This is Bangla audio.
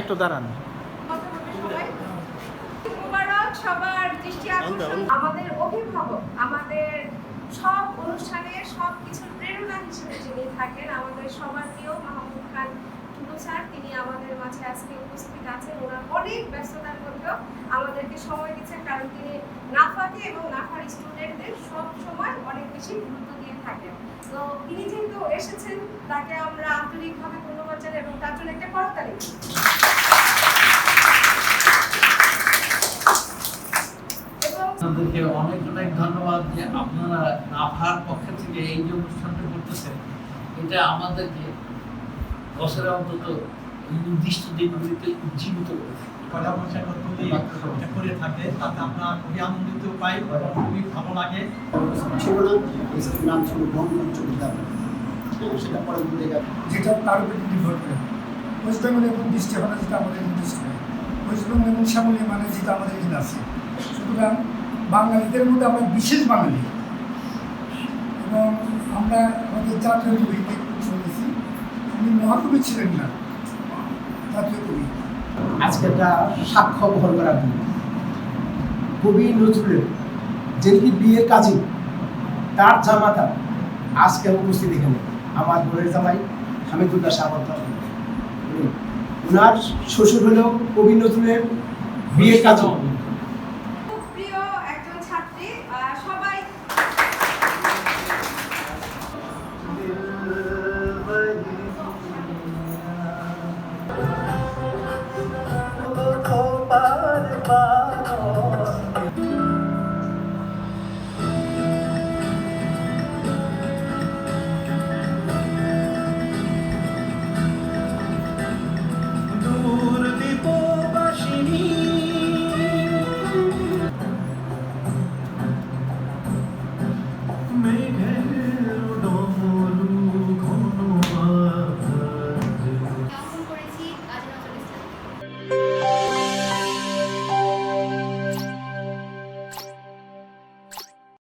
একটু দাঁড়ান। সবার দৃষ্টি আকর্ষণ আমাদের অভিভাবক, আমাদের সব অনুষ্ঠানের সব কিছুর প্রেরণা হিসেবে যিনি থাকেন, আমাদের সবার প্রিয় মাহমুদ খান টুটু স্যার, তিনি আমাদের মাঝে আজকে উপস্থিত আছেন। ওনার অনেক ব্যস্ততার মধ্যেও আমাদেরকে সময় দিচ্ছেন, কারণ তিনি নাফাকে এবং নাফার স্টুডেন্টদের সব সময় অনেক বেশি গুরুত্ব দিয়ে থাকেন। তো তিনি যেহেতু এসেছেন, তাকে আমরা আন্তরিকভাবে ধন্যবাদ জানাই এবং তার জন্য একটা করতালি। আপনাদেরকে অনেক অনেক ধন্যবাদ যে আপনারা নাফার পক্ষ থেকে এই যে অনুষ্ঠানটা করতেছেন, এটা আমাদেরকে বছরে অন্তত নির্দিষ্ট দিনগুলিতে উজ্জীবিত করেছে। করে থাকে তাতে আমরা খুবই আনন্দিত পাই এবং খুবই ভালো লাগে। ছিল না, স্কুলের নাম ছিল বঙ্গবন্ধু উচ্চ বিদ্যালয়, সেটা পরবর্তী যেটা তার উপর নির্ভর করে ওয়েস্ট বেঙ্গল এবং দৃষ্টি হবে যেটা আমাদের নির্দিষ্ট হয়, ওয়েস্ট বেঙ্গল এবং শ্যামলী মানে যেটা আমাদের এখানে আছে। সুতরাং বাঙালিদের মধ্যে আমরা বিশেষ বাঙালি এবং আমরা আমাদের জাতীয় কবিকে শুনেছি, উনি মহাকবি ছিলেন না, জাতীয় কবি। আজকে একটা সাক্ষ্য বহন করার জন্য কবি নজরুলের যেটি বিয়ের কাজী, তার জামাতা আজকে উপস্থিত এখানে আমার বোনের জামাই হামিদুল্লাহ সাবন্ত। ওনার শ্বশুর হলেও কবি নজরুলের বিয়ের কাজী।